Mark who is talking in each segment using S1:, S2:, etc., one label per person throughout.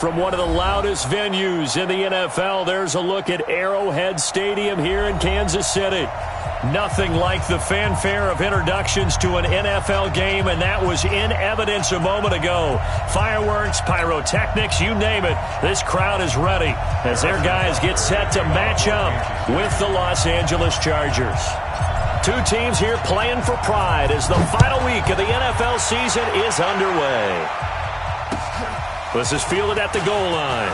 S1: From one of the loudest venues in the NFL, there's a look at Arrowhead Stadium here in Kansas City. Nothing like the fanfare of introductions to an NFL game, and that was in evidence a moment ago. Fireworks, pyrotechnics, you name it. This crowd is ready as their guys get set to match up with the Los Angeles Chargers. Two teams here playing for pride as the final week of the NFL season is underway. This is fielded at the goal line.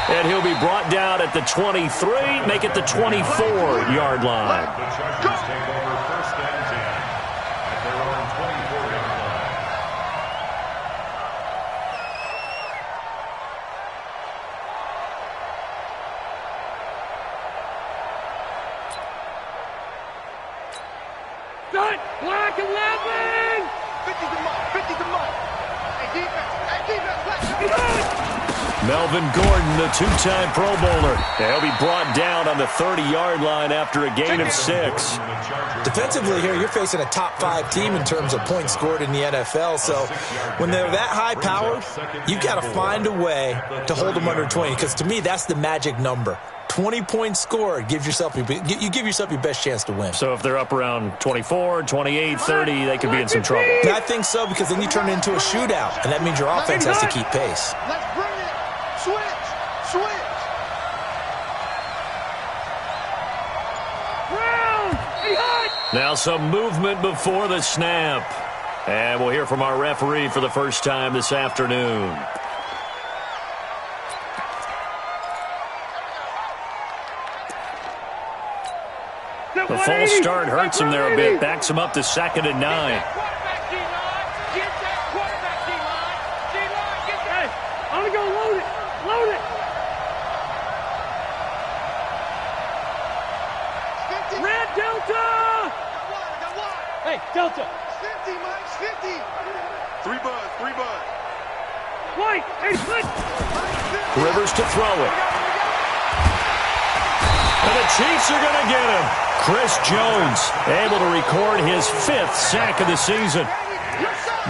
S1: And he'll be brought down at the 23, make it the 24-yard line.
S2: The Chargers take over first and 10 at their own 24-yard line.
S3: Set, black 11!
S4: 50 to Mike, 50 to Mike. Hey, defense,
S1: Melvin Gordon, the two-time Pro Bowler. He'll be brought down on the 30-yard line after a gain of 6.
S5: Defensively here, you're facing a top-5 team in terms of points scored in the NFL. So when they're that high-powered, you've got to find a way to hold them under 20. Because to me, that's the magic number. 20 points scored, you give yourself your best chance to win.
S1: So if they're up around 24, 28, 30, they could be in some trouble.
S5: And I think so, because then you turn it into a shootout, and that means your offense has to keep pace.
S4: Let's bring it. Switch.
S1: Now some movement before the snap. And we'll hear from our referee for the first time this afternoon. The false start hurts him there a bit. Backs him up to 2nd and 9.
S3: Red Delta! Hey, Delta!
S4: 50, Mike, 50. 3 buzz.
S3: White, hey, split!
S1: Rivers to throw it. And the Chiefs are going to get him. Chris Jones able to record his 5th sack of the season.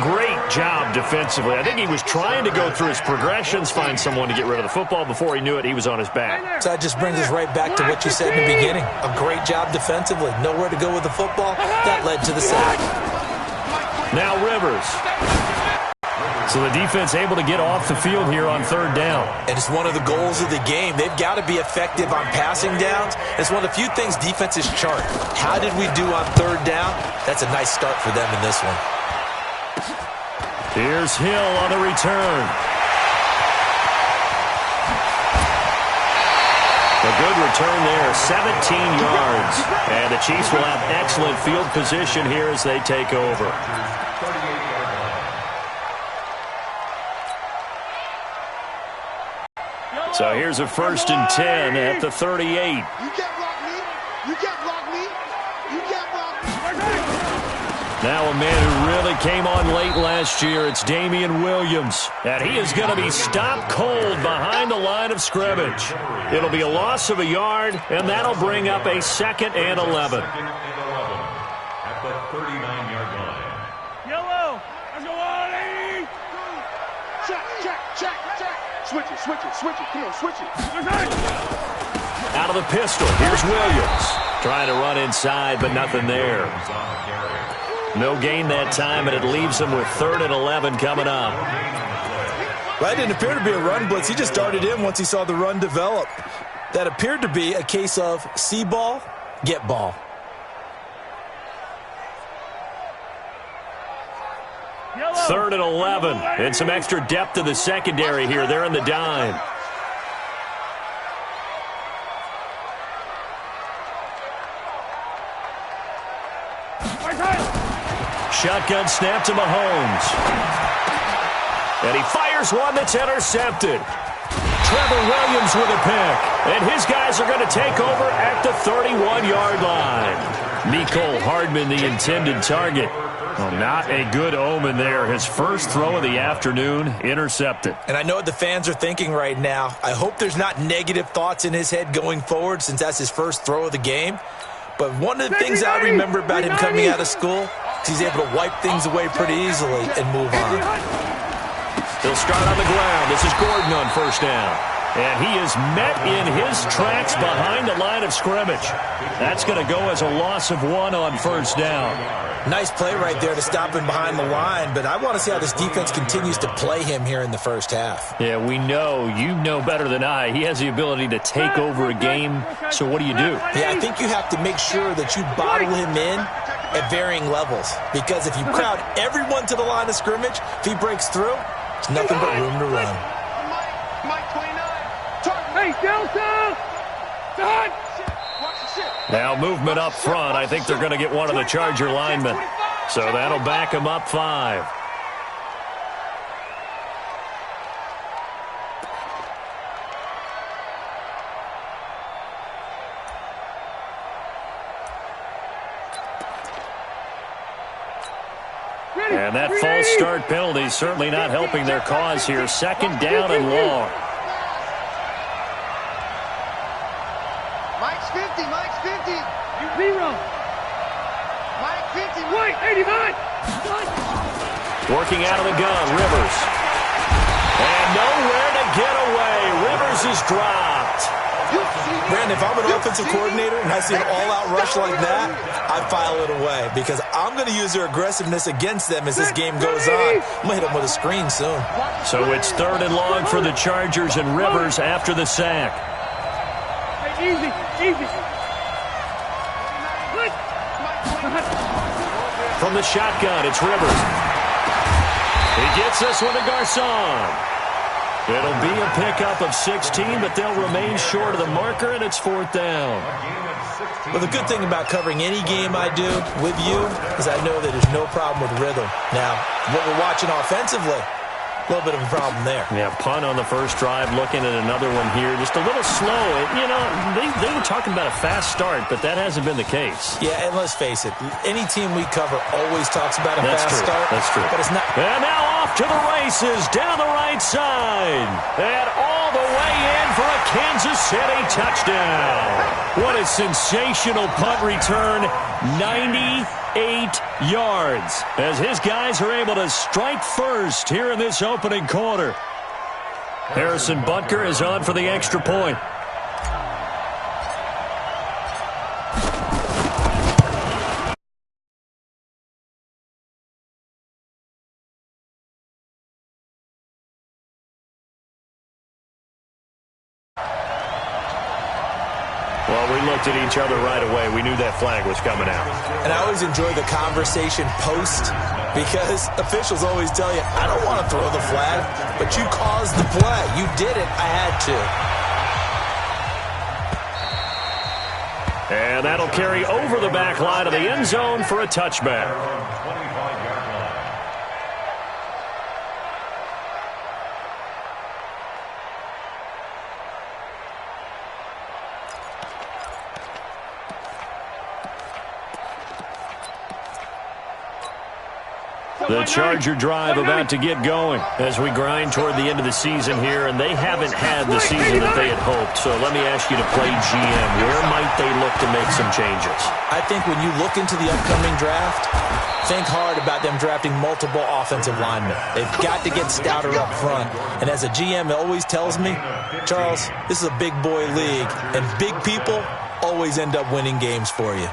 S1: Great job defensively. I think he was trying to go through his progressions, find someone to get rid of the football. Before he knew it, he was on his back.
S5: So that just brings us right back to what you said in the beginning. A great job defensively. Nowhere to go with the football. That led to the sack.
S1: Now Rivers. So the defense able to get off the field here on 3rd down.
S5: And it's one of the goals of the game. They've got to be effective on passing downs. It's one of the few things defenses chart. How did we do on 3rd down? That's a nice start for them in this one.
S1: Here's Hill on the return. A good return there, 17 yards. And the Chiefs will have excellent field position here as they take over. So here's a 1st and 10 at the 38.
S4: You can't block me. You can't block me. You can't block me.
S1: Now a man who really came on late last year, it's Damian Williams. And he is going to be stopped cold behind the line of scrimmage. It'll be a loss of a yard, and that'll bring up a 2nd and 11.
S2: At the 39-yard line.
S3: Yellow, let's go on, 80.
S4: Check. Switch it. Come on, switch it.
S1: Out of the pistol, here's Williams. Trying to run inside, but nothing there. No gain that time, and it leaves him with 3rd and 11 coming up.
S5: Well, that didn't appear to be a run blitz. He just darted in once he saw the run develop. That appeared to be a case of see ball, get ball.
S3: Yellow.
S1: 3rd and 11, and some extra depth to the secondary here. They're in the dime. Shotgun snap to Mahomes. And he fires one that's intercepted. Trevor Williams with a pick. And his guys are going to take over at the 31-yard line. Mecole Hardman, the intended target. Well, not a good omen there. His first throw of the afternoon, intercepted.
S5: And I know what the fans are thinking right now. I hope there's not negative thoughts in his head going forward since that's his first throw of the game. But one of the things I remember about him coming out of school is he's able to wipe things away pretty easily and move on.
S1: He'll start on the ground. This is Gordon on first down. And he is met in his tracks behind the line of scrimmage. That's going to go as a loss of 1 on first down.
S5: Nice play right there to stop him behind the line, but I want to see how this defense continues to play him here in the first half.
S1: Yeah, we know. You know better than I. He has the ability to take over a game, so what do you do?
S5: Yeah, I think you have to make sure that you bottle him in at varying levels, because if you crowd everyone to the line of scrimmage, if he breaks through, there's nothing but room to run.
S3: Hey, Delta! Done!
S1: Now movement up front. I think they're going to get one of the Charger linemen. So that'll back him up 5. And that false start penalty is certainly not helping their cause here. Second down and long.
S4: Mike's 50, Mike's 50.
S3: 0.
S4: Mike 50.
S3: White, 89.
S1: Working out of the gun, Rivers. And nowhere to get away. Rivers is dropped.
S5: Brandon, if I'm an offensive coordinator and I see an all-out rush like that, I file it away because I'm going to use their aggressiveness against them as this game goes on. I'm going to hit them with a screen soon.
S1: So it's 3rd and long for the Chargers and Rivers after the sack.
S3: Hey, easy, easy. Good.
S1: From the shotgun, it's Rivers. He gets this one to Garcon. It'll be a pickup of 16, but they'll remain short of the marker, and it's 4th down.
S5: Well, the good thing about covering any game I do with you is I know that there's no problem with rhythm. Now, what we're watching offensively, a little bit of a problem there.
S1: Yeah, punt on the first drive, looking at another one here. Just a little slow. You know, they were talking about a fast start, but that hasn't been the case.
S5: Yeah, and let's face it, any team we cover always talks about a fast start.
S1: That's true.
S5: But it's not.
S1: And now off to the races, down the right side. And all the way in for a Kansas City touchdown. What a sensational punt return. 98 yards as his guys are able to strike first here in this opening quarter. Harrison Butker is on for the extra point. Well, we looked at each other right away. We knew that flag was coming out.
S5: And I always enjoy the conversation post because officials always tell you, I don't want to throw the flag, but you caused the play. You did it. I had to.
S1: And that'll carry over the back line of the end zone for a touchback. The Charger drive about to get going as we grind toward the end of the season here, and they haven't had the season that they had hoped. So let me ask you to play GM. Where might they look to make some changes?
S5: I think when you look into the upcoming draft, think hard about them drafting multiple offensive linemen. They've got to get stouter up front. And as a GM, it always tells me, Charles, this is a big boy league, and big people always end up winning games for you.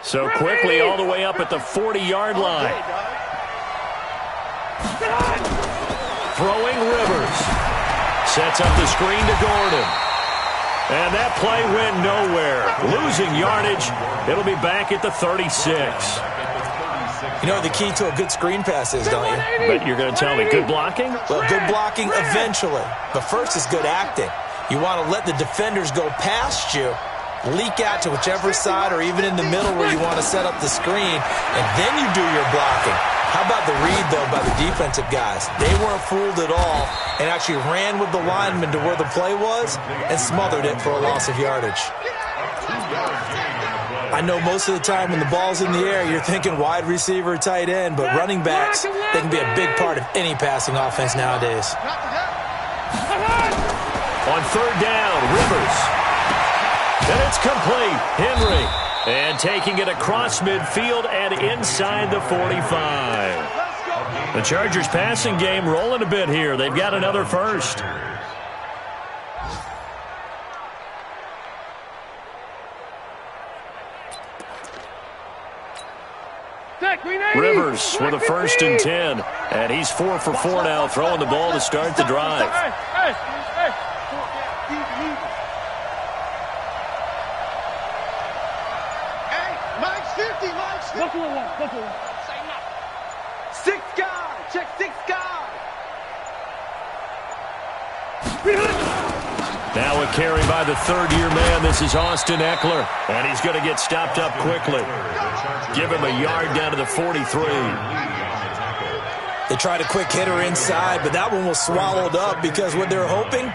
S1: So quickly all the way up at the 40-yard line. Throwing Rivers. Sets up the screen to Gordon. And that play went nowhere. Losing yardage. It'll be back at the 36.
S5: You know what the key to a good screen pass is, don't you?
S1: But you're going to tell me good blocking?
S5: Well, good blocking eventually. But first is good acting. You want to let the defenders go past you, leak out to whichever side or even in the middle where you want to set up the screen, and then you do your blocking. How about the read, though, by the defensive guys? They weren't fooled at all and actually ran with the lineman to where the play was and smothered it for a loss of yardage. I know most of the time when the ball's in the air, you're thinking wide receiver, tight end, but running backs, they can be a big part of any passing offense nowadays.
S1: On third down, Rivers. And it's complete. Henry. And taking it across midfield and inside the 45. The Chargers passing game rolling a bit here. They've got another first. Rivers with a 1st and 10. And he's 4 for 4 now, throwing the ball to start the drive.
S4: Mike's 50, Mike's 50.
S3: Buffalo one.
S4: Six guard, check 6 guard.
S1: Now a carry by the third-year man. This is Austin Eckler. And he's going to get stopped up quickly. Give him a yard down to the 43.
S5: They tried a quick hitter inside, but that one was swallowed up because what they're hoping,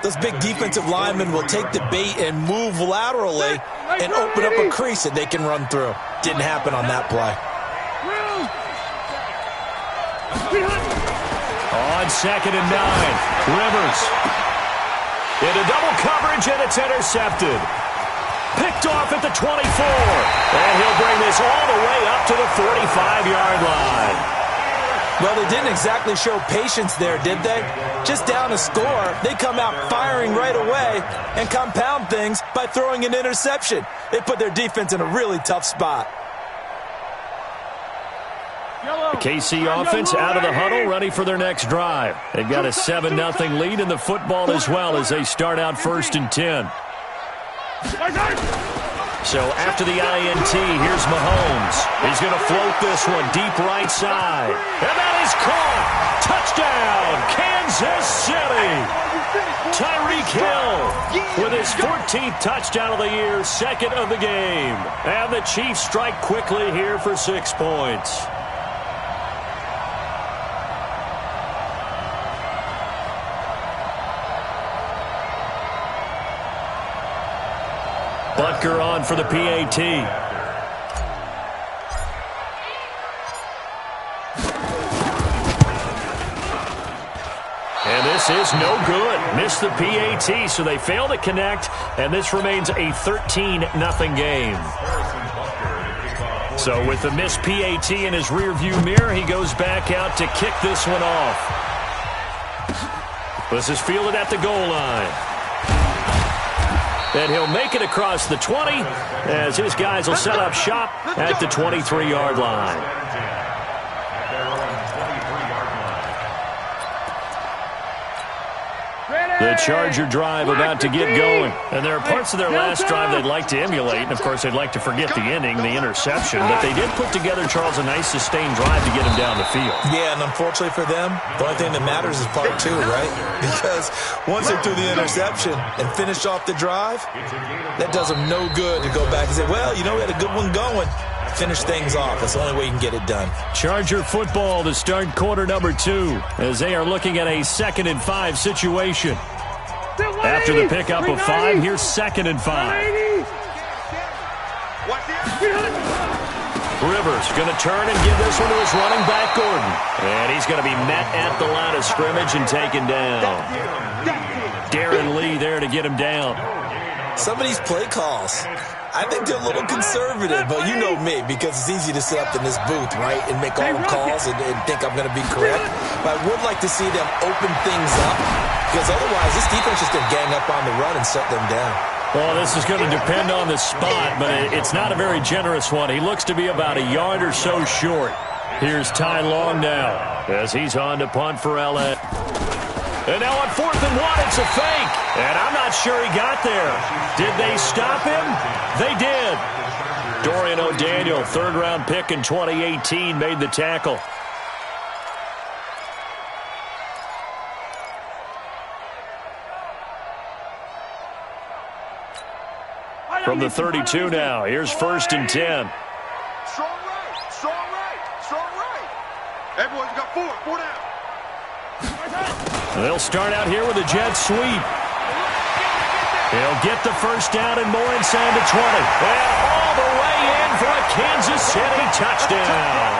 S5: those big defensive linemen will take the bait and move laterally and open up a crease that they can run through. Didn't happen on that play.
S1: On 2nd and 9, Rivers. Into double coverage, and it's intercepted. Picked off at the 24. And he'll bring this all the way up to the 45-yard line.
S5: Well, they didn't exactly show patience there, did they? Just down a score, they come out firing right away and compound things by throwing an interception. They put their defense in a really tough spot.
S1: The KC offense out of the huddle, ready for their next drive. They've got a 7-0 lead in the football as well as they start out 1st and 10. So after the INT, here's Mahomes. He's going to float this one deep right side. And that is caught. Touchdown, Kansas City. Tyreek Hill with his 14th touchdown of the year, 2nd of the game. And the Chiefs strike quickly here for 6 points. Butker on for the PAT. And this is no good. Missed the PAT, so they fail to connect, and this remains a 13-0 game. So with the missed PAT in his rearview mirror, he goes back out to kick this one off. This is fielded at the goal line. And he'll make it across the 20 as his guys will set up shop at the 23-yard line. The Charger drive about to get going. And there are parts of their last drive they'd like to emulate. And, of course, they'd like to forget the ending, the interception. But they did put together, Charles, a nice sustained drive to get him down the field.
S5: Yeah, and unfortunately for them, the only thing that matters is part 2, right? Because once they threw the interception and finished off the drive, that does them no good to go back and say, well, you know, we had a good one going. Finish things off. That's the only way you can get it done.
S1: Charger football to start quarter number 2 as they are looking at a 2nd and 5 situation. After the pickup of 5, here's 2nd and 5. Rivers going to turn and give this one to his running back, Gordon. And he's going to be met at the line of scrimmage and taken down. Darren Lee there to get him down.
S5: Some of these play calls, I think they're a little conservative, but you know me, because it's easy to sit up in this booth, right, and make all the calls and think I'm going to be correct. But I would like to see them open things up, because otherwise this defense is going to gang up on the run and shut them down.
S1: Well, this is going to depend on the spot, but it's not a very generous one. He looks to be about a yard or so short. Here's Ty Long now as he's on to punt for LA. And now on 4th and 1, it's a fake. And I'm not sure he got there. Did they stop him? They did. Dorian O'Daniel, 3rd-round pick in 2018, made the tackle. From the 32 now, here's 1st and 10.
S4: Strong right, strong right, strong right. Everyone's got 4 down.
S1: They'll start out here with a jet sweep. He'll get the first down and more inside the 20. And all the way in for a Kansas City touchdown.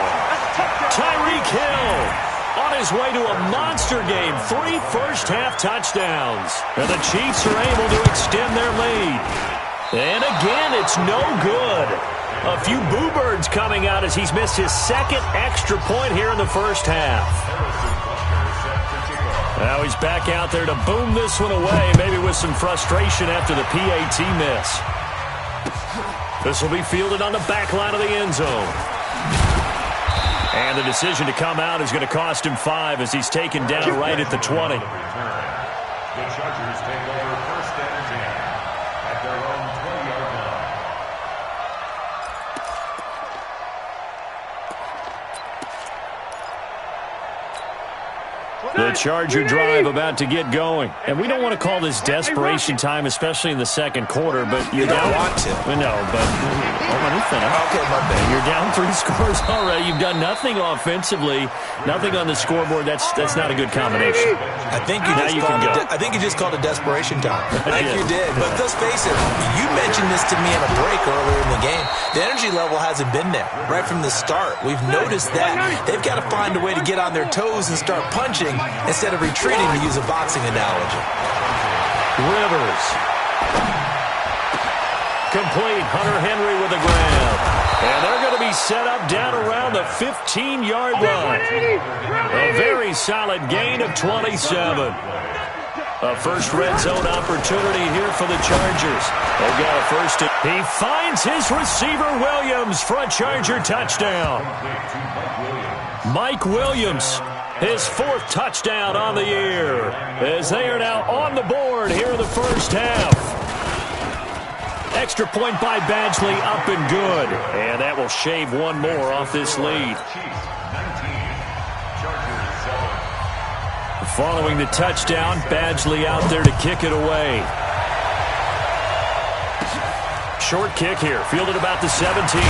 S1: Tyreek Hill on his way to a monster game. 3 first-half touchdowns. And the Chiefs are able to extend their lead. And again, it's no good. A few boo birds coming out as he's missed his second extra point here in the first half. Now he's back out there to boom this one away, maybe with some frustration after the PAT miss. This will be fielded on the back line of the end zone. And the decision to come out is going to cost him 5 as he's taken down right at the 20.
S2: The Chargers take over first and 10 at their own 20-yard line.
S1: The Charger drive about to get going. And we don't want to call this desperation time, especially in the second quarter, but you're down.
S5: Don't want to.
S1: No, but
S5: Okay, my bad.
S1: you're down 3 scores already. You've done nothing offensively, nothing on the scoreboard. That's not a good combination.
S5: I think you just called it desperation time. I think you did. But let's face it, you mentioned this to me in a break earlier in the game. The energy level hasn't been there right from the start. We've noticed that. They've got to find a way to get on their toes and start punching instead of retreating, to use a boxing analogy.
S1: Rivers. Complete. Hunter Henry with a grab. And they're going to be set up down around the 15-yard line. A very solid gain of 27. A first red zone opportunity here for the Chargers. They've got a first. He finds his receiver, Williams, for a Charger touchdown. Mike Williams, his 4th touchdown on the year, as they are now on the board here in the first half. Extra point by Badgley, up and good. And that will shave one more off this lead. Following the touchdown, Badgley out there to kick it away. Short kick here, fielded about the 17.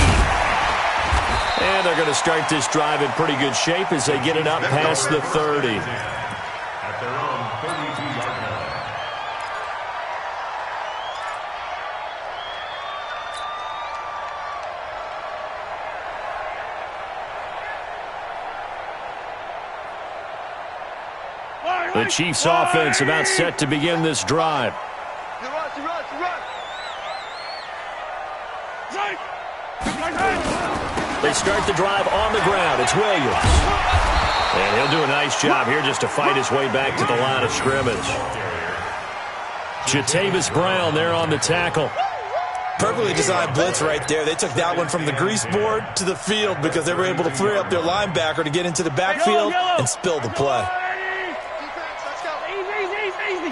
S1: And they're going to start this drive in pretty good shape as they get it up past the 30.
S2: At their own 32-yard line.
S1: The Chiefs offense about set to begin this drive. They start the drive on the ground. It's Williams. And he'll do a nice job here just to fight his way back to the line of scrimmage. Jatavis Brown there on the tackle.
S5: Perfectly designed blitz right there. They took that one from the grease board to the field because they were able to free up their linebacker to get into the backfield and spill the play.
S3: Easy.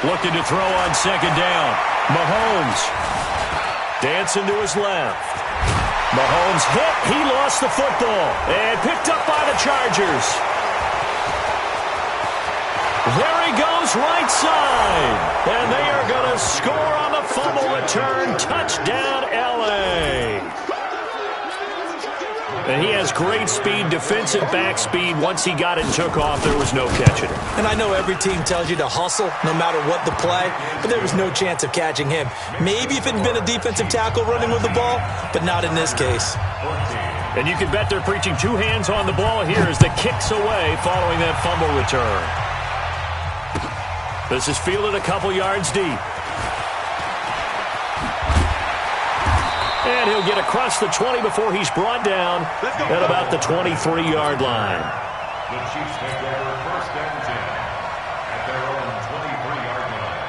S1: Looking to throw on second down. Mahomes dancing to his left. Mahomes hit. He lost the football and picked up by the Chargers. There he goes right side. And they are going to score on the fumble return. Touchdown, L.A. And he has great speed, defensive back speed. Once he got it and took off, there was no catching it.
S5: And I know every team tells you to hustle no matter what the play, but there was no chance of catching him. Maybe if it had been a defensive tackle running with the ball, but not in this case.
S1: And you can bet they're preaching 2 hands on the ball here as the kick's away following that fumble return. This is fielded a couple yards deep. And he'll get across the 20 before he's brought down at about the 23-yard line.
S2: The Chiefs take over first and 10 at their own 23-yard line.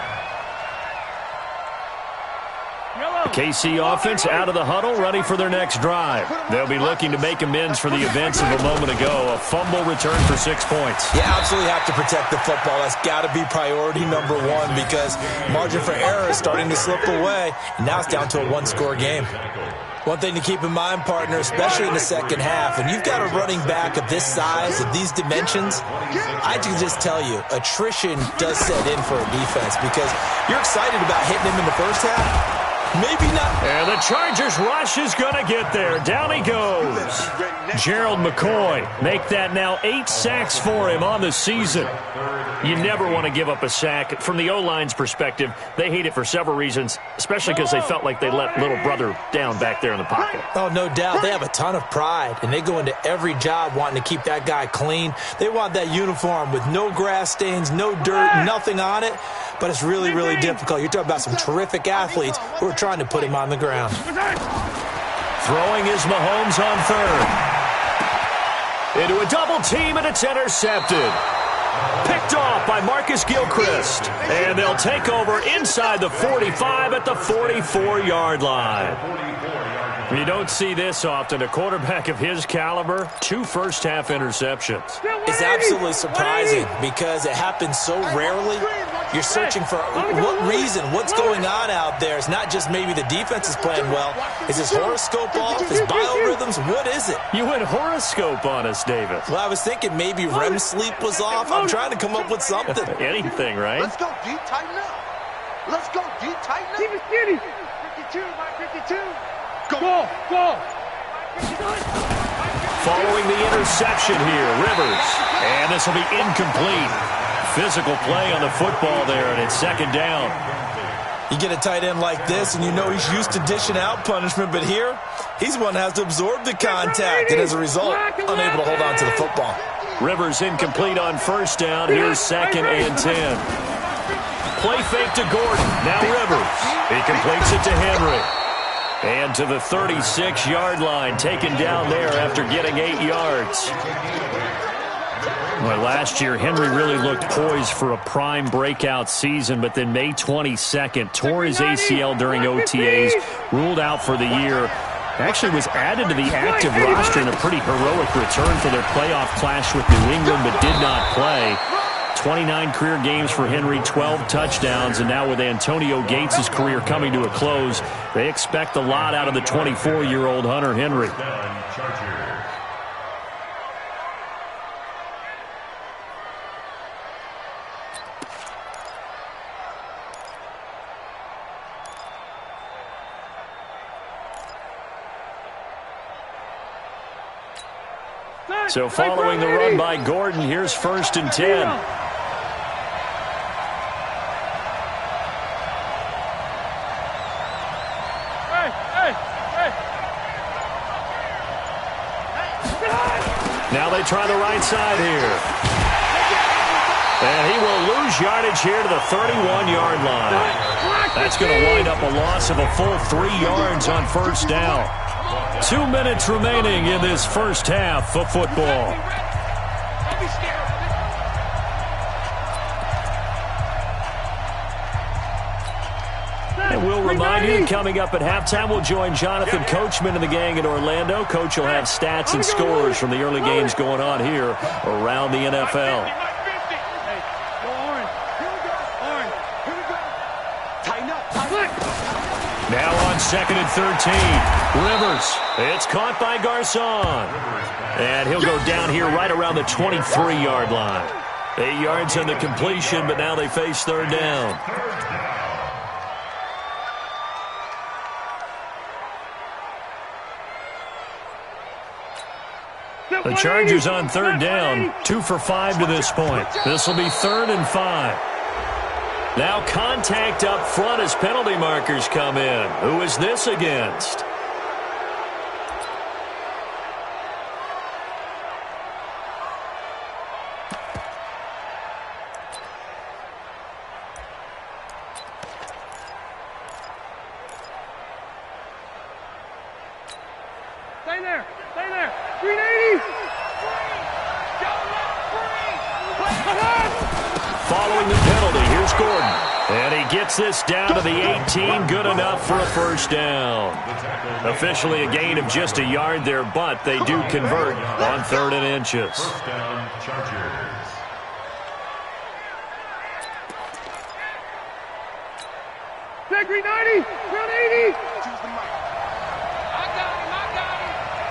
S1: KC offense out of the huddle, ready for their next drive. They'll be looking to make amends for the events of a moment ago. A fumble return for 6 points.
S5: You absolutely have to protect the football. That's got to be priority number 1 because margin for error is starting to slip away, and now it's down to a 1-score game. One thing to keep in mind, partner, especially in the second half, when you've got a running back of this size, of these dimensions, I can just tell you, attrition does set in for a defense because you're excited about hitting him in the first half, Maybe not.
S1: And the Chargers rush is going to get there. Down he goes. Gerald McCoy, make that now 8 sacks for him on the season. You never want to give up a sack. From the O-line's perspective, they hate it for several reasons, especially because they felt like they let little brother down back there in the pocket.
S5: Oh, no doubt. They have a ton of pride, and they go into every job wanting to keep that guy clean. They want that uniform with no grass stains, no dirt, nothing on it. But it's really, really difficult. You're talking about some terrific athletes who are trying to put him on the ground.
S1: Throwing is Mahomes on third. Into a double team, and it's intercepted. Picked off by Marcus Gilchrist. And they'll take over inside the 45 at the 44-yard line. You don't see this often. A quarterback of his caliber, 2 first-half interceptions.
S5: It's absolutely surprising because it happens so rarely. You're searching for what reason, what's going on out there. It's not just maybe the defense is playing well. Is his horoscope off? His biorhythms? What is it?
S1: You went horoscope on us, David.
S5: Well, I was thinking maybe REM sleep was off. I'm trying to come up with something.
S1: Anything, right?
S4: Let's go deep, tighten up. Let's go deep, tighten up.
S3: Keep it skinny. 52, my 52. Go.
S1: Following the interception here, Rivers. And this will be incomplete. Physical play on the football there, and it's second down.
S5: You get a tight end like this, and you know he's used to dishing out punishment, but here, he's one that has to absorb the contact, and as a result, unable to hold on to the football.
S1: Rivers incomplete on first down. Here's 2nd and 10. Play fake to Gordon. Now Rivers. He completes it to Henry. And to the 36-yard line, taken down there after getting 8 yards. Well, last year, Henry really looked poised for a prime breakout season, but then May 22nd, tore his ACL during OTAs, ruled out for the year. Actually was added to the active roster in a pretty heroic return for their playoff clash with New England, but did not play. 29 career games for Henry, 12 touchdowns, and now with Antonio Gates' career coming to a close, they expect a lot out of the 24-year-old Hunter Henry. So following the run by Gordon, here's 1st and 10. Now they try the right side here. And he will lose yardage here to the 31-yard line. That's going to wind up a loss of a full 3 yards on first down. 2 minutes remaining in this first half of football. And we'll remind you, coming up at halftime, we'll join Jonathan Coachman and the gang in Orlando. Coach will have stats and scores from the early games going on here around the NFL. Now on 2nd and 13. Rivers. It's caught by Garcon. And he'll go down here right around the 23-yard line. 8 yards on the completion, but now they face 3rd down. The Chargers on 3rd down, 2 for 5 to this point. This will be 3rd and 5. Now contact up front as penalty markers come in. Who is this against?
S3: Stay there. 380.
S1: Following the penalty, here's Gordon. And he gets this down to the 18, good enough for a first down. Officially a gain of just a yard there, but they do convert on 3rd and inches.
S2: First down, Chargers.
S3: Take 390. 380.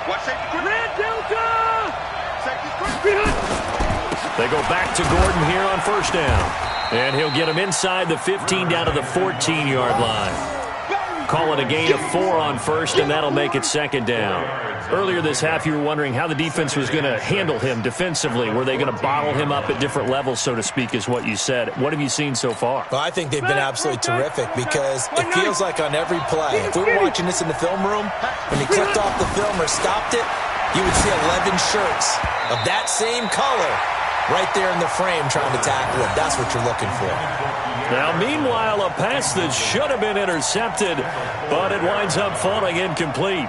S4: Watch safety quick.
S3: Red Delta.
S4: Safety quick.
S3: 300.
S1: They go back to Gordon here on first down. And he'll get him inside the 15 down to the 14-yard line. call it a gain of 4 on first, and that'll make it second down. Earlier this half, you were wondering how the defense was going to handle him defensively. Were they going to bottle him up at different levels, so to speak, is what you said. What have you seen so far?
S5: Well, I think they've been absolutely terrific because it feels like on every play, if we were watching this in the film room, when he clicked off the film or stopped it, you would see 11 shirts of that same color right there in the frame trying to tackle it. That's what you're looking for.
S1: Now, meanwhile, a pass that should have been intercepted, but it winds up falling incomplete.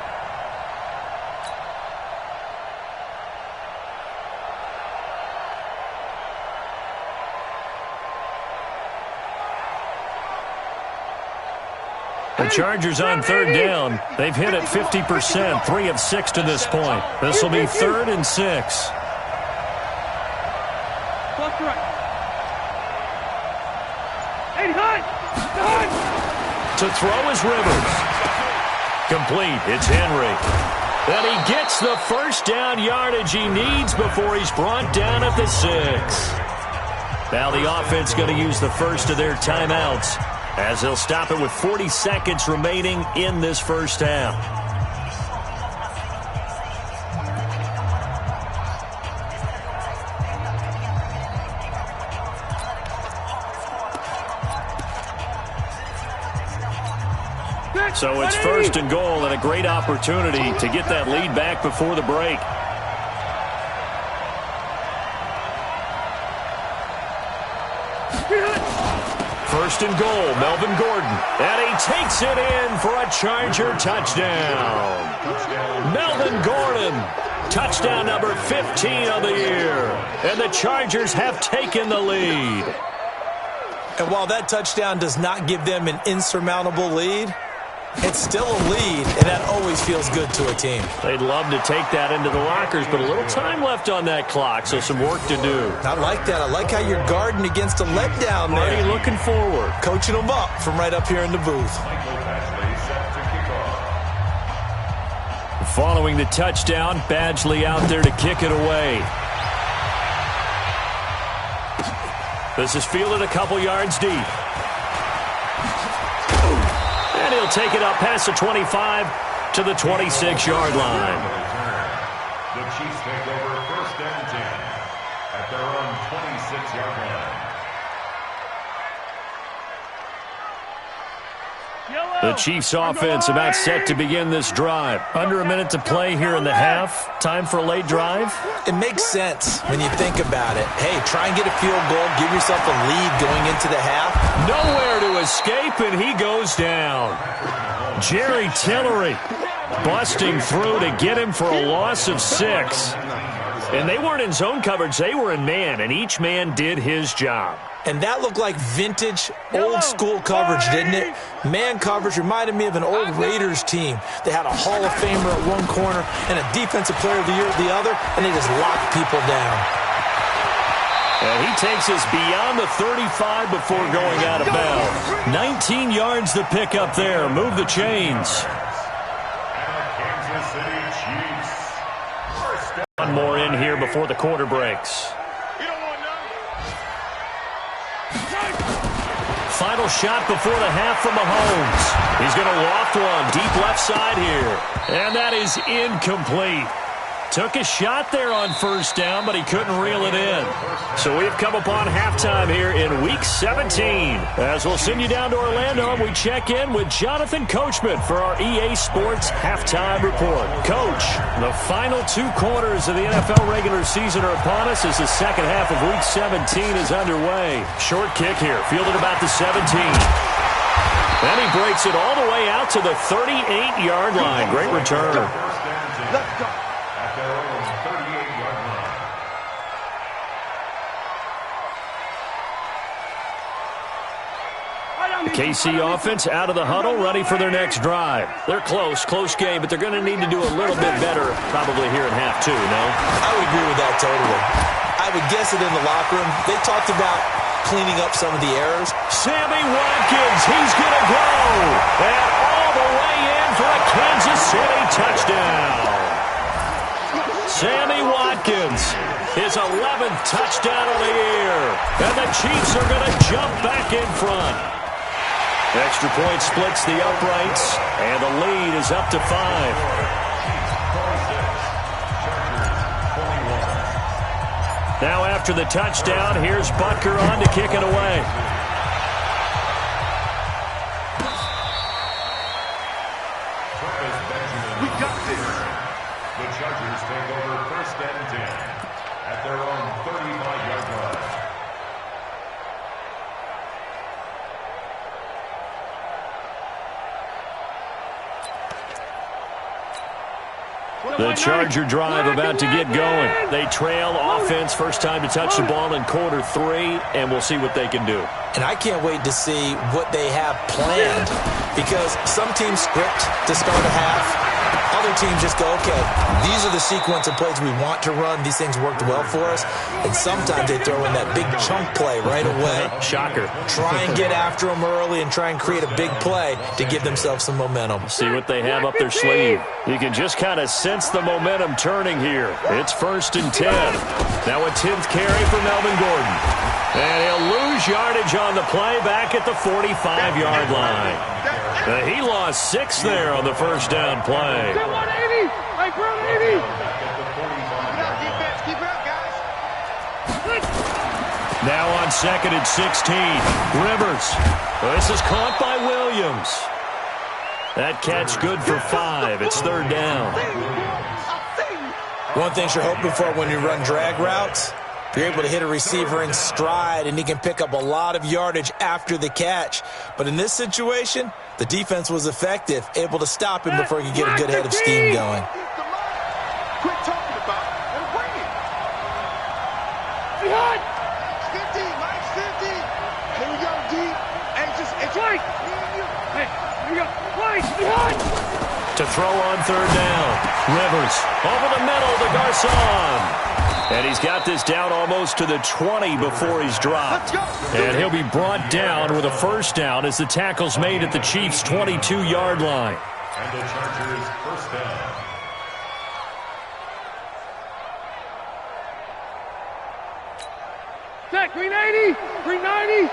S1: The Chargers on third down. They've hit it 50%, 3 of 6 to this point. This will be 3rd and 6. To throw is Rivers. Complete. It's Henry. And he gets the first down yardage he needs before he's brought down at the 6. Now the offense going to use the first of their timeouts as they'll stop it with 40 seconds remaining in this first half. So it's 1st and goal and a great opportunity to get that lead back before the break. First and goal, Melvin Gordon. And he takes it in for a Charger touchdown. Melvin Gordon, touchdown number 15 of the year. And the Chargers have taken the lead.
S5: And while that touchdown does not give them an insurmountable lead, it's still a lead, and that always feels good to a team.
S1: They'd love to take that into the lockers, but a little time left on that clock, so some work to do.
S5: I like that. I like how you're guarding against a letdown there.
S1: Already looking forward.
S5: Coaching them up from right up here in the booth.
S1: Following the touchdown, Badgley out there to kick it away. This is fielded a couple yards deep. And he'll take it up past the 25 to the 26-yard line.
S2: The Chiefs take over 1st and 10 at their own 26-yard line.
S1: The Chiefs offense about set to begin this drive. Under a minute to play here in the half. Time for a late drive.
S5: It makes sense when you think about it. Hey, try and get a field goal. Give yourself a lead going into the half.
S1: Nowhere to escape, and he goes down. Jerry Tillery busting through to get him for a loss of 6. And they weren't in zone coverage. They were in man, and each man did his job.
S5: And that looked like vintage, old-school coverage, didn't it? Man coverage reminded me of an old Raiders team. They had a Hall of Famer at one corner and a Defensive Player of the Year at the other, and they just locked people down.
S1: And he takes us beyond the 35 before going out of bounds. 19 yards to pick up there. Move the chains. One more in here before the quarter breaks. Final shot before the half from Mahomes. He's going to loft one deep left side here. And that is incomplete. Took a shot there on 1st down, but he couldn't reel it in. So we've come upon halftime here in Week 17. As we'll send you down to Orlando, we check in with Jonathan Coachman for our EA Sports Halftime Report. Coach, the final 2 quarters of the NFL regular season are upon us as the second half of Week 17 is underway. Short kick here, fielded about the 17. Then he breaks it all the way out to the 38-yard line. Great return.
S3: Let's go.
S1: The KC offense out of the huddle, ready for their next drive. They're close game, but they're going to need to do a little bit better probably here in half 2, no?
S5: I would agree with that totally. I would guess it in the locker room. They talked about cleaning up some of the errors.
S1: Sammy Watkins, he's going to go. And all the way in for a Kansas City touchdown. Sammy Watkins, his 11th touchdown of the year. And the Chiefs are going to jump back in front. Extra point splits the uprights, and the lead is up to 5. Now after the touchdown, here's Butker on to kick it away.
S2: We got this. The Chargers take over 1st and 10 at their own 35-yard line.
S1: The Charger drive about to get going. They trail offense, first time to touch the ball in quarter 3, and we'll see what they can do.
S5: And I can't wait to see what they have planned, because some teams script to start a half. Other teams just go, okay, these are the sequence of plays we want to run. These things worked well for us. And sometimes they throw in that big chunk play right away.
S1: Shocker.
S5: Try and get after them early and try and create a big play to give themselves some momentum.
S1: See what they have up their sleeve. You can just kind of sense the momentum turning here. It's 1st and 10. Now a 10th carry for Melvin Gordon. And he'll lose yardage on the play back at the 45-yard line. He lost 6 there on the first down play.
S3: 180! Like 180! Keep it up, defense. Keep it up, guys.
S1: Now on 2nd and 16. Rivers. This is caught by Williams. That catch good for 5. It's 3rd down.
S5: One thing you're hoping for when you run drag routes, you're able to hit a receiver in stride, and he can pick up a lot of yardage after the catch. But in this situation, the defense was effective, able to stop him before he could get a good head of steam going.
S4: Quit talking about it and bring it.
S3: Behind! 50, Mike, 50. Here we go, D. Hey, it's right. Hey, here we go. Right, behind.
S1: To throw on 3rd down. Rivers over the middle to Garcon. And he's got this down almost to the 20 before he's dropped. And he'll be brought down with a 1st down as the tackle's made at the Chiefs' 22-yard line.
S2: And the Chargers 1st down.
S3: Check, 380, 390.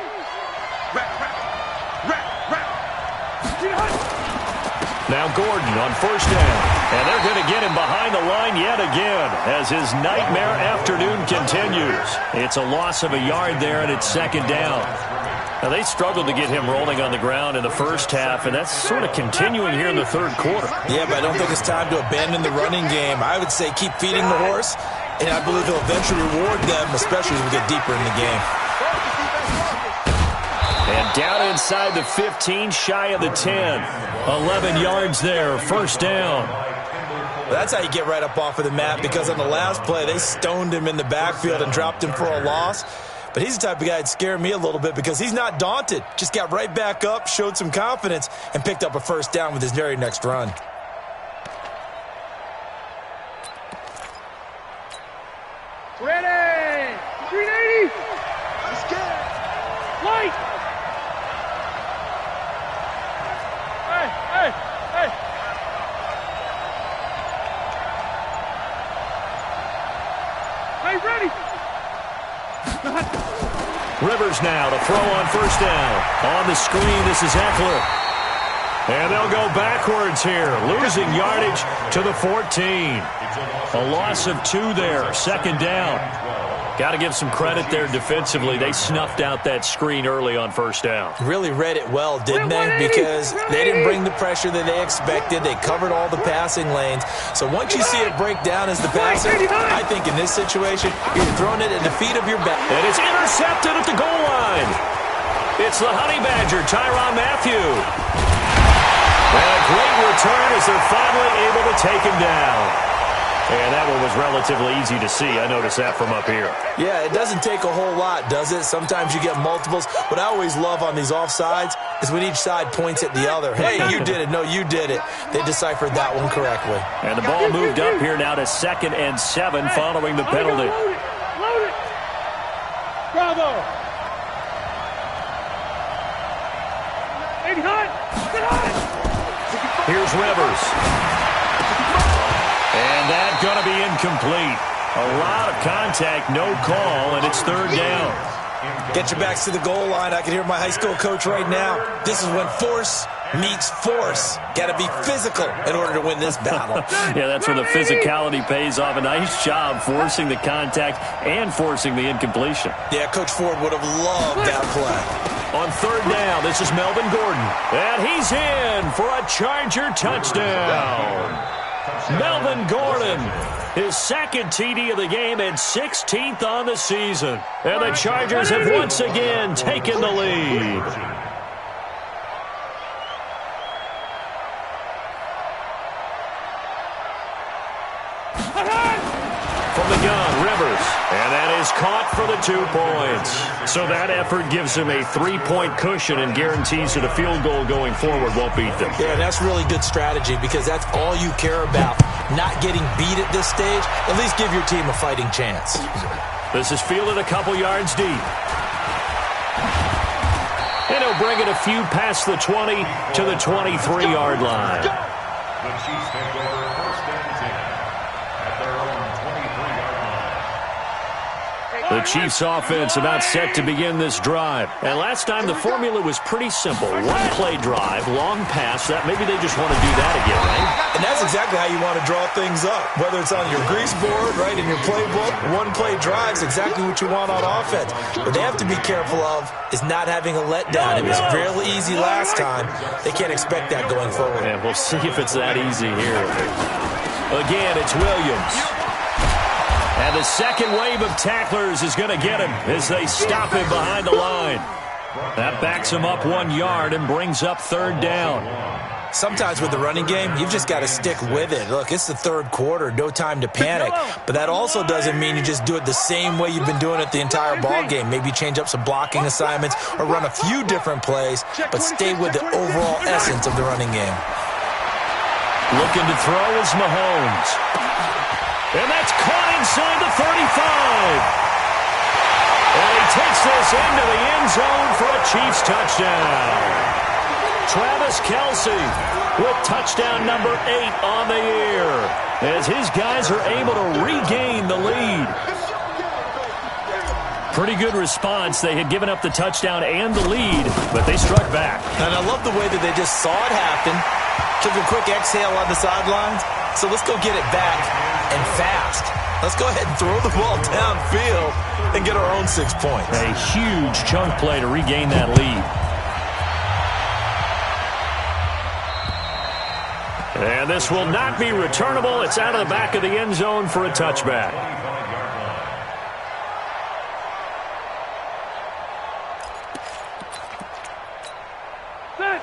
S1: Now Gordon on 1st down. And they're going to get him behind the line yet again as his nightmare afternoon continues. It's a loss of a yard there, and it's 2nd down. Now, they struggled to get him rolling on the ground in the first half, and that's sort of continuing here in the 3rd quarter.
S5: Yeah, but I don't think it's time to abandon the running game. I would say keep feeding the horse, and I believe he'll eventually reward them, especially as we get deeper in the game.
S1: And down inside the 15, shy of the 10. 11 yards there, 1st down.
S5: That's how you get right up off of the mat, because on the last play, they stoned him in the backfield and dropped him for a loss. But he's the type of guy that scared me a little bit because he's not daunted. Just got right back up, showed some confidence, and picked up a 1st down with his very next run.
S3: Ready! 380!
S4: I'm scared.
S3: Light! Hey! Hey, ready!
S1: Rivers now to throw on 1st down. On the screen, this is Eckler. And they'll go backwards here, losing yardage to the 14. A loss of 2 there, 2nd down. Got to give some credit there defensively. They snuffed out that screen early on 1st down.
S5: Really read it well, didn't they? Because they didn't bring the pressure that they expected. They covered all the passing lanes. So once you see it break down as the passer, I think in this situation, you're throwing it at the feet of your back.
S1: And it's intercepted at the goal line. It's the Honey Badger, Tyrann Mathieu. And a great return as they're finally able to take him down. And that one was relatively easy to see. I noticed that from up here.
S5: Yeah, it doesn't take a whole lot, does it? Sometimes you get multiples. What I always love on these offsides is when each side points at the other. Hey, you did it. No, you did it. They deciphered that one correctly.
S1: And the ball moved up here now to 2nd and 7 following the penalty.
S3: Load it! Bravo! 80 hot! Get hot!
S1: Here's Rivers. And that's going to be incomplete. A lot of contact, no call, and it's 3rd down.
S5: Get your backs to the goal line. I can hear my high school coach right now. This is when force meets force. Got to be physical in order to win this battle.
S1: Yeah, that's where the physicality pays off. A nice job forcing the contact and forcing the incompletion.
S5: Yeah, Coach Ford would have loved that play.
S1: On third down, this is Melvin Gordon. And he's in for a Charger touchdown. Melvin Gordon, his second TD of the game and 16th on the season. And the Chargers have once again taken the lead. From the gun, Rivers. And that is caught for the 2 points. So that effort gives him a 3-point cushion and guarantees that a field goal going forward won't beat them.
S5: Yeah, and that's really good strategy because that's all you care about. Not getting beat at this stage. At least give your team a fighting chance.
S1: This is fielded a couple yards deep. And he'll bring it a few past the 20 to the 23-yard line.
S2: The Chiefs take over first and 10 at their own 23-yard line.
S1: The Chiefs offense about set to begin this drive. And last time the formula was pretty simple. One play drive, long pass. That maybe they just want to do that again, right?
S5: And that's exactly how you want to draw things up. Whether it's on your grease board, right, in your playbook, one play drive's exactly what you want on offense. What they have to be careful of is not having a letdown. It was real easy last time. They can't expect that going forward.
S1: And we'll see if it's that easy here. Again, it's Williams. And the second wave of tacklers is going to get him as they stop him behind the line. That backs him up 1 yard and brings up third down.
S5: Sometimes with the running game, you've just got to stick with it. Look, it's the third quarter, no time to panic. But that also doesn't mean you just do it the same way you've been doing it the entire ball game. Maybe change up some blocking assignments or run a few different plays, but stay with the overall essence of the running game.
S1: Looking to throw is Mahomes. And that's caught inside the 35. And he takes this into the end zone for a Chiefs touchdown. Travis Kelce with touchdown number 8 on the year as his guys are able to regain the lead. Pretty good response. They had given up the touchdown and the lead, but they struck back.
S5: And I love the way that they just saw it happen, took a quick exhale on the sidelines. So let's go get it back and fast. Let's go ahead and throw the ball downfield and get our own 6 points.
S1: A huge chunk play to regain that lead. And this will not be returnable. It's out of the back of the end zone for a touchback.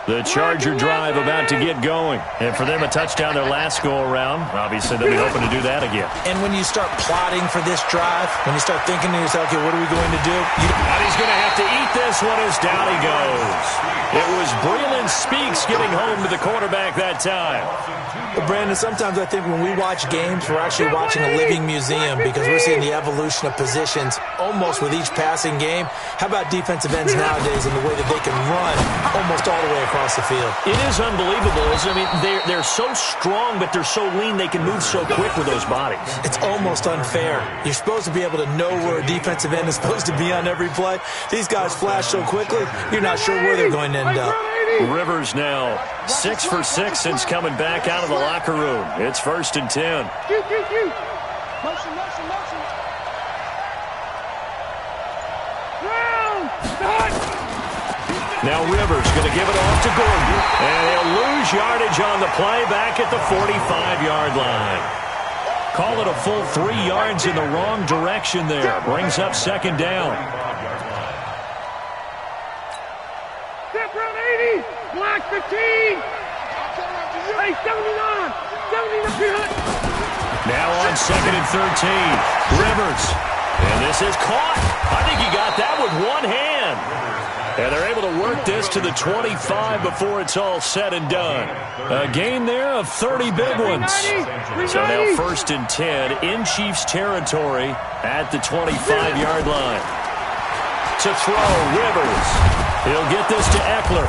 S1: The Charger drive about to get going. And for them, a touchdown their last go-around. Obviously, they'll be hoping to do that again.
S5: And when you start plotting for this drive, when you start thinking to yourself, okay, what are we going to do?
S1: And he's going to have to eat this one as down he goes. It was Breeland Speaks getting home to the quarterback that time.
S5: Well, Brandon, sometimes I think when we watch games, we're actually watching a living museum because we're seeing the evolution of positions almost with each passing game. How about defensive ends nowadays and the way that they can run almost all the way across the field?
S1: It is unbelievable. I mean, they're so strong, but they're so lean they can move so quick with those bodies.
S5: It's almost unfair. You're supposed to be able to know where a defensive end is supposed to be on every play. These guys flash so quickly, you're not sure where they're going to end up.
S1: Rivers now 6 for 6 since coming back out of the locker room. It's 1st and 10. Now Rivers going to give it off to Gordon. And he'll lose yardage on the play back at the 45-yard line. Call it a full 3 yards in the wrong direction there. Brings up 2nd down.
S3: Step around 80. Black 15. Hey, 79. 79.
S1: Now on 2nd and 13. Rivers. And this is caught. I think he got that with one hand. And they're able to work this to the 25 before it's all said and done. A gain there of 30 big ones. So now 1st and 10 in Chiefs territory at the 25-yard line. To throw, Rivers. He'll get this to Eckler.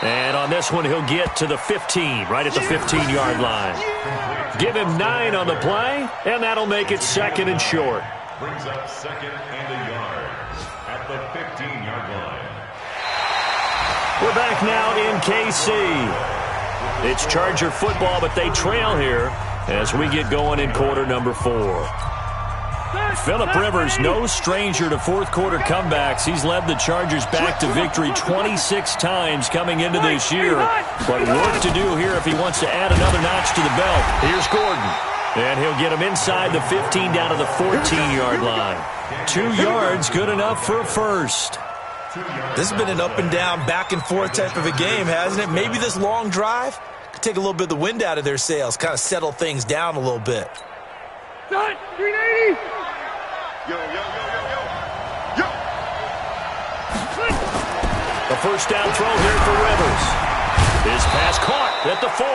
S1: And on this one, he'll get to the 15, right at the 15-yard line. Give him 9 on the play, and that'll make it 2nd and short.
S2: Brings up 2nd and a yard. at the 15-yard line.
S1: We're back now in KC. It's Charger football, but they trail here as we get going in quarter number 4. Phillip Rivers, no stranger to fourth-quarter comebacks. He's led the Chargers back to victory 26 times coming into this year. But work to do here if he wants to add another notch to the belt. Here's Gordon. And he'll get him inside the 15 down to the 14-yard line. 2 yards, good enough for a first.
S5: This has been an up-and-down, back-and-forth type of a game, hasn't it? Maybe this long drive could take a little bit of the wind out of their sails, kind of settle things down a little bit.
S3: Done. 380.
S4: Yo, yo, yo, yo, yo. Yo.
S1: A first down throw here for Rivers. His pass caught at the 4.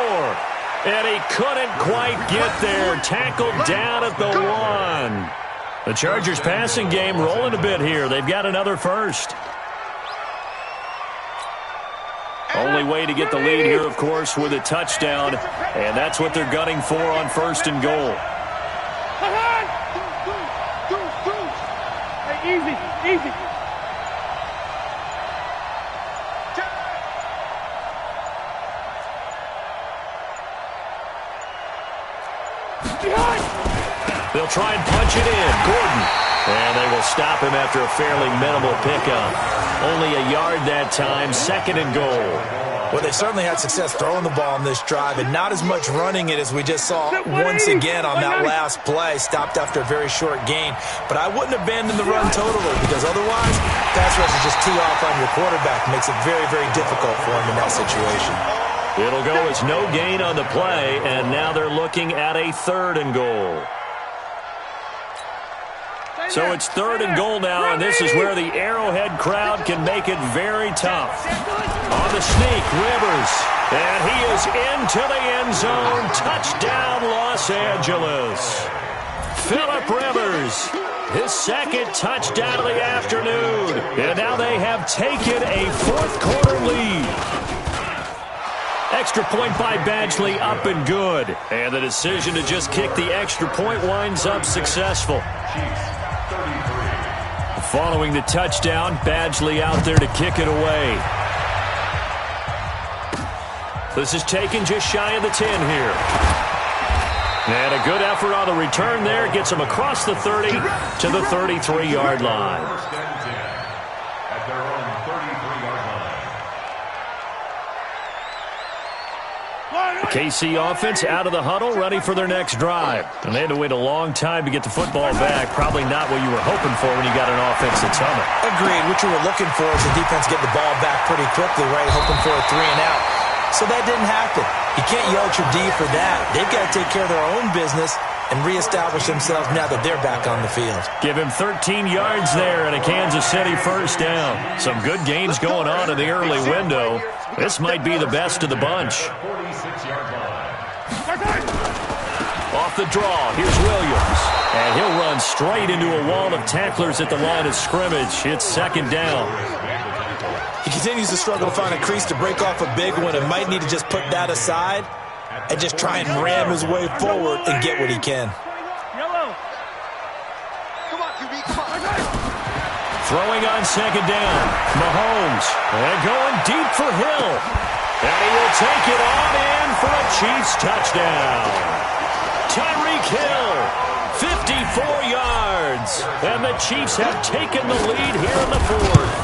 S1: And he couldn't quite get there. Tackled down at the 1. The Chargers passing game rolling a bit here. They've got another first. Only way to get the lead here, of course, with a touchdown. And that's what they're gunning for on first and goal.
S3: Hey, easy.
S1: They'll try and punch it in. Gordon. And they will stop him after a fairly minimal pickup. Only a yard that time, second and goal.
S5: Well, they certainly had success throwing the ball on this drive, and not as much running it as we just saw once again on that last play. Stopped after a very short gain. But I wouldn't abandon the run totally, because otherwise, pass rush is just tee off on your quarterback. Makes it very, very difficult for him in that situation.
S1: It'll go as no gain on the play, and now they're looking at a third and goal. So it's third and goal now, and this is where the Arrowhead crowd can make it very tough. On the sneak, Rivers. And he is into the end zone. Touchdown, Los Angeles. Phillip Rivers, his second touchdown of the afternoon. And now they have taken a fourth-quarter lead. Extra point by Badgley, up and good. And the decision to just kick the extra point winds up successful. Following the touchdown, Badgley out there to kick it away. This is taken just shy of the 10 here. And a good effort on the return there. Gets him across the 30 to the 33-yard line.
S2: At their own 33-yard line.
S1: The KC offense out of the huddle, ready for their next drive. And they had to wait a long time to get the football back. Probably not what you were hoping for when you got an offense that's humming.
S5: Agreed. What you were looking for is the defense getting the ball back pretty quickly, right? Hoping for a 3 and out. So that didn't happen. You can't yell at your D for that. They've got to take care of their own business and reestablish themselves now that they're back on the field.
S1: Give him 13 yards there and a Kansas City first down. Some good games going on in the early window. This might be the best of the bunch. Off the draw, here's Williams. And he'll run straight into a wall of tacklers at the line of scrimmage. It's second down.
S5: He continues to struggle to find a crease to break off a big one and might need to just put that aside and just try and ram his way forward and get what he can.
S4: Come on, QB, come on.
S1: Throwing on second down. Mahomes. And going deep for Hill. And he will take it on in for a Chiefs touchdown. Tyreek Hill, 54 yards. And the Chiefs have taken the lead here in the fourth.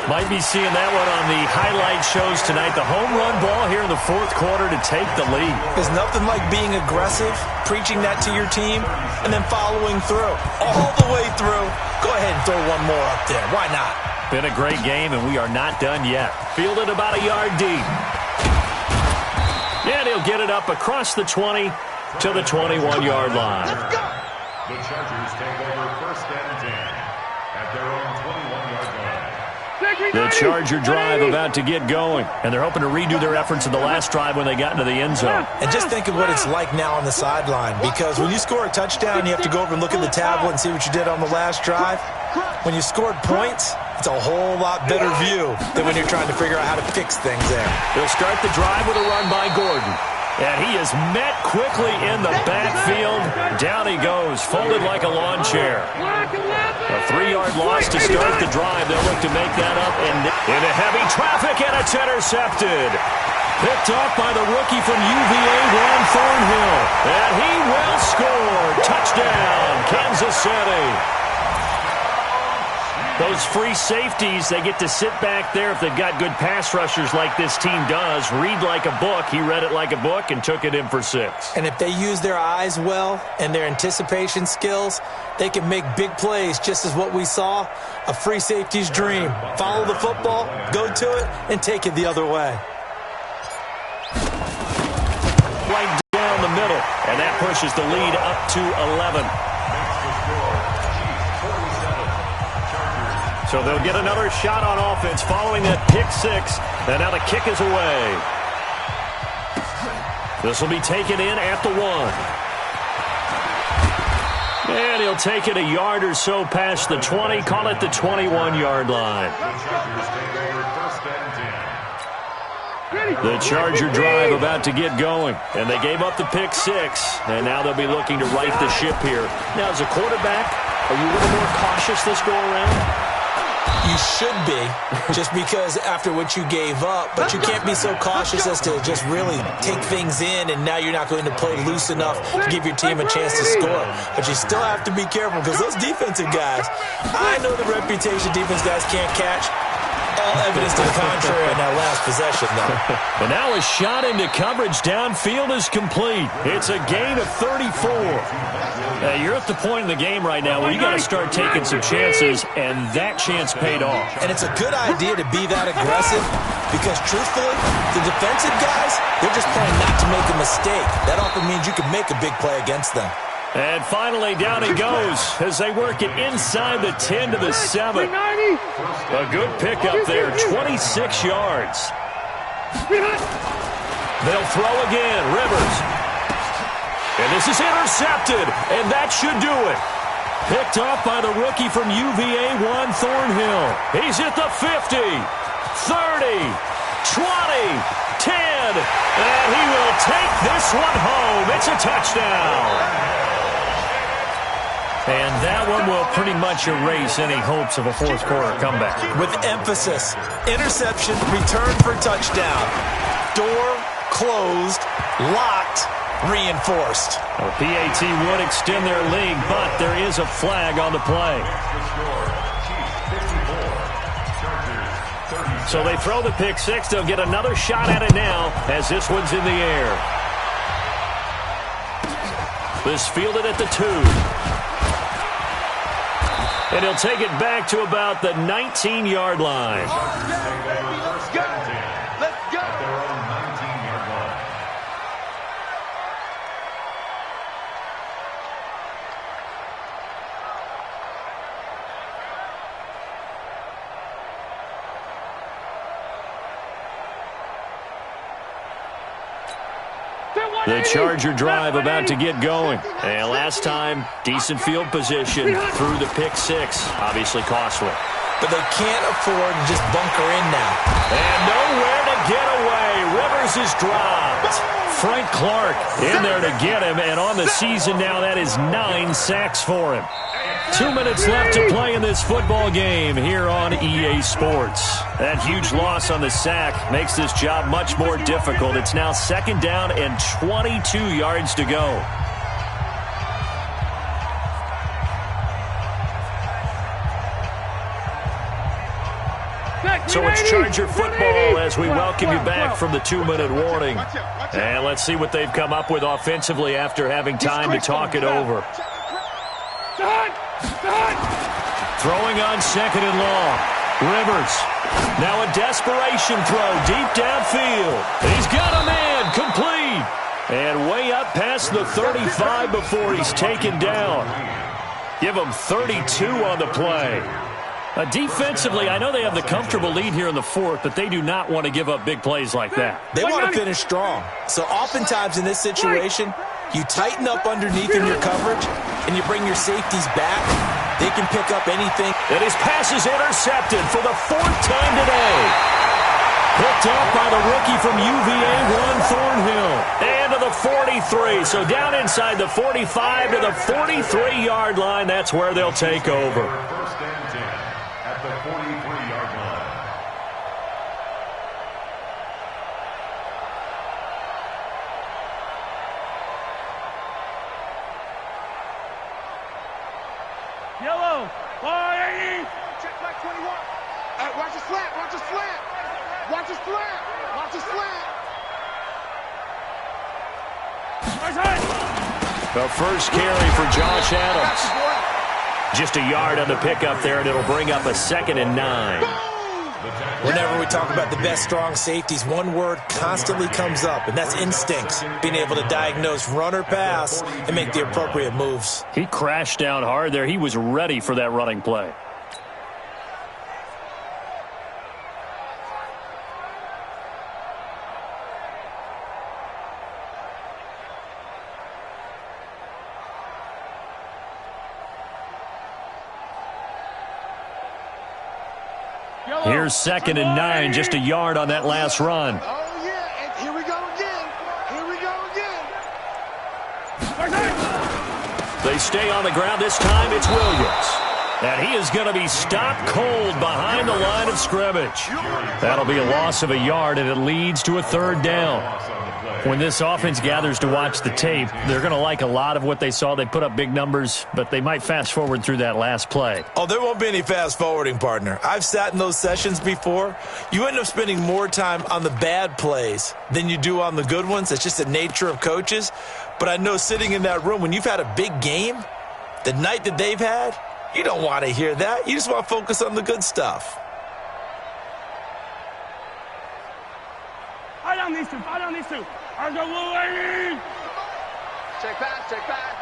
S1: Might be seeing that one on the highlight shows tonight. The home run ball here in the fourth quarter to take the lead.
S5: There's nothing like being aggressive, preaching that to your team, and then following through. All the way through. Go ahead and throw one more up there. Why not?
S1: Been a great game, and we are not done yet. Fielded about a yard deep. And he'll get it up across the 20 to the 21-yard line.
S2: The Chargers take over first and 10 at their own 21-yard line.
S1: The Charger drive about to get going, and they're hoping to redo their efforts in the last drive when they got into the end zone.
S5: And just think of what it's like now on the sideline, because when you score a touchdown, you have to go over and look at the tablet and see what you did on the last drive. When you scored points, it's a whole lot better view than when you're trying to figure out how to fix things there.
S1: They'll start the drive with a run by Gordon. And he is met quickly in the backfield. Down he goes, folded like a lawn chair. A 3-yard loss to start the drive. They'll look to make that up and into heavy traffic, and it's intercepted. Picked off by the rookie from UVA, Juan Thornhill. And he will score. Touchdown, Kansas City. Those free safeties, they get to sit back there if they've got good pass rushers like this team does. Read like a book. He read it like a book and took it in for 6.
S5: And if they use their eyes well and their anticipation skills, they can make big plays, just as what we saw, a free safety's dream. Follow the football, go to it, and take it the other way.
S1: Right down the middle, and that pushes the lead up to 11. So they'll get another shot on offense following that pick 6, and now the kick is away. This will be taken in at the 1. And he'll take it a yard or so past the 20, call it the 21-yard line. The Charger drive about to get going, and they gave up the pick 6, and now they'll be looking to right the ship here. Now, as a quarterback, are you a little more cautious this go around?
S5: You should be, just because after what you gave up, but you can't be so cautious as to just really take things in, and now you're not going to play loose enough to give your team a chance to score. But you still have to be careful, because those defensive guys, I know the reputation defense guys can't catch. All evidence to the contrary in that last possession, though.
S1: And now a shot into coverage downfield is complete. It's a gain of 34. You're at the point in the game right now where you got to start taking some chances, and that chance paid off.
S5: And it's a good idea to be that aggressive because, truthfully, the defensive guys, they're just playing not to make a mistake. That often means you can make a big play against them.
S1: And finally, down he goes as they work it inside the 10 to the 7. A good pickup there, 26 yards. They'll throw again, Rivers. And this is intercepted, and that should do it. Picked off by the rookie from UVA, Juan Thornhill. He's at the 50, 30, 20, 10, and he will take this one home. It's a touchdown. And that one will pretty much erase any hopes of a fourth-quarter comeback.
S5: With emphasis, interception, return for touchdown. Door closed, locked, reinforced.
S1: The PAT would extend their lead, but there is a flag on the play. So they throw the pick 6. They'll get another shot at it now as this one's in the air. This fielded at the 2. And he'll take it back to about the 19-yard line.
S4: Let's go. Let's go.
S2: At their own 19-yard line.
S1: The Charger drive about to get going. And last time, decent field position through the pick 6. Obviously costly.
S5: But they can't afford to just bunker in now.
S1: And nowhere to get away. Rivers is dropped. Frank Clark in there to get him. And on the season now, that is 9 sacks for him. 2 minutes left to play in this football game here on EA Sports. That huge loss on the sack makes this job much more difficult. It's now 2nd down and 22 yards to go. So it's Charger football as we welcome you back from the 2-minute warning. And let's see what they've come up with offensively after having time to talk it over. Throwing on 2nd and long. Rivers. Now a desperation throw deep downfield. He's got a man complete. And way up past the 35 before he's taken down. Give him 32 on the play. Defensively, I know they have the comfortable lead here in the 4th, but they do not want to give up big plays like that.
S5: They want to finish strong. So oftentimes in this situation, you tighten up underneath in your coverage, and you bring your safeties back. They can pick up anything.
S1: And his pass is intercepted for the 4th time today. Picked off by the rookie from UVA, Juan Thornhill. And to the 43. So down inside the 45 to the 43-yard line. That's where they'll take over.
S3: Yellow. 180.
S4: Check back 21. Watch the slant. Watch the slant. Watch the slant. Watch the slant.
S1: The first carry for Josh Adams. Just a yard on the pickup there, and it'll bring up a 2nd and 9.
S5: Whenever we talk about the best strong safeties, one word constantly comes up, and that's instincts. Being able to diagnose run or pass and make the appropriate moves.
S1: He crashed down hard there. He was ready for that running play. Here's 2nd and 9, just a yard on that last run.
S4: Oh, yeah, and here we go again. Here we go again.
S1: They stay on the ground. This time it's Williams. And he is going to be stopped cold behind the line of scrimmage. That'll be a loss of a yard, and it leads to a 3rd down. When this offense gathers to watch the tape, they're going to like a lot of what they saw. They put up big numbers, but they might fast forward through that last play.
S5: Oh, there won't be any fast forwarding, partner. I've sat in those sessions before. You end up spending more time on the bad plays than you do on the good ones. It's just the nature of coaches. But I know sitting in that room, when you've had a big game, the night that they've had, you don't want to hear that. You just want to focus on the good stuff.
S3: Eye down these two. Eye down these two. I'll go away.
S4: Check back, check back.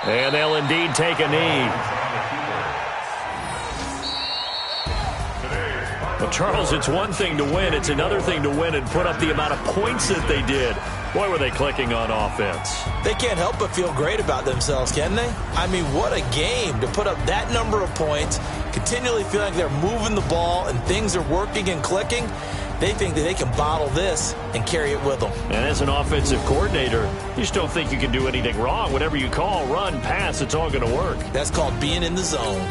S1: And they'll indeed take a knee. Well, Charles, it's one thing to win. It's another thing to win and put up the amount of points that they did. Boy, were they clicking on offense.
S5: They can't help but feel great about themselves, can they? I mean, what a game to put up that number of points, continually feel like they're moving the ball and things are working and clicking. They think that they can bottle this and carry it with them. And
S1: as an offensive coordinator, you just don't think you can do anything wrong. Whatever you call, run, pass, it's all going to work.
S5: That's called being in the zone.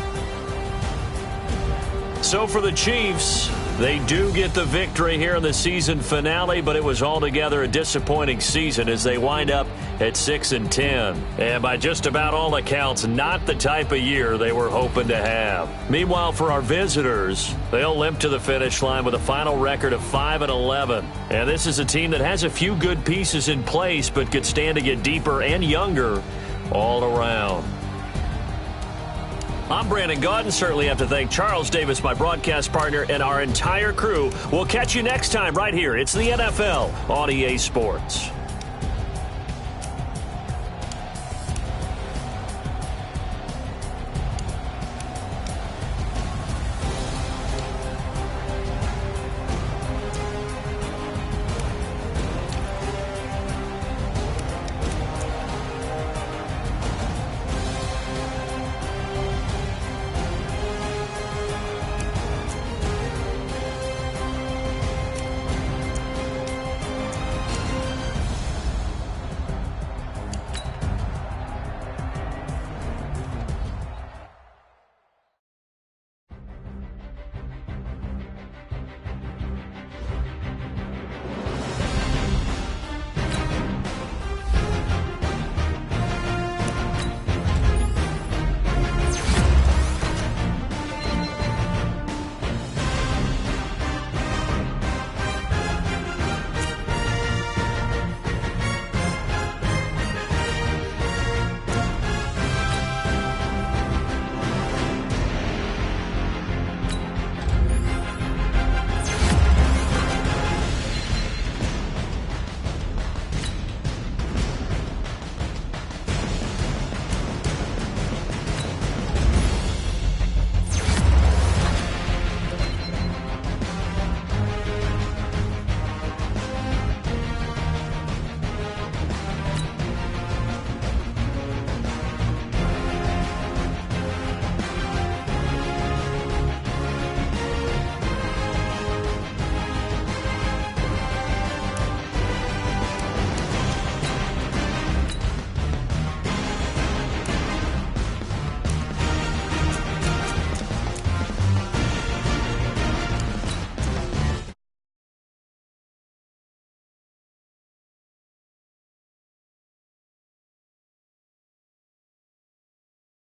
S1: So for the Chiefs, they do get the victory here in the season finale, but it was altogether a disappointing season as they wind up at 6-10. And by just about all accounts, not the type of year they were hoping to have. Meanwhile, for our visitors, they'll limp to the finish line with a final record of 5-11. And this is a team that has a few good pieces in place, but could stand to get deeper and younger all around. I'm Brandon Gaudin. Certainly have to thank Charles Davis, my broadcast partner, and our entire crew. We'll catch you next time right here. It's the NFL on EA Sports.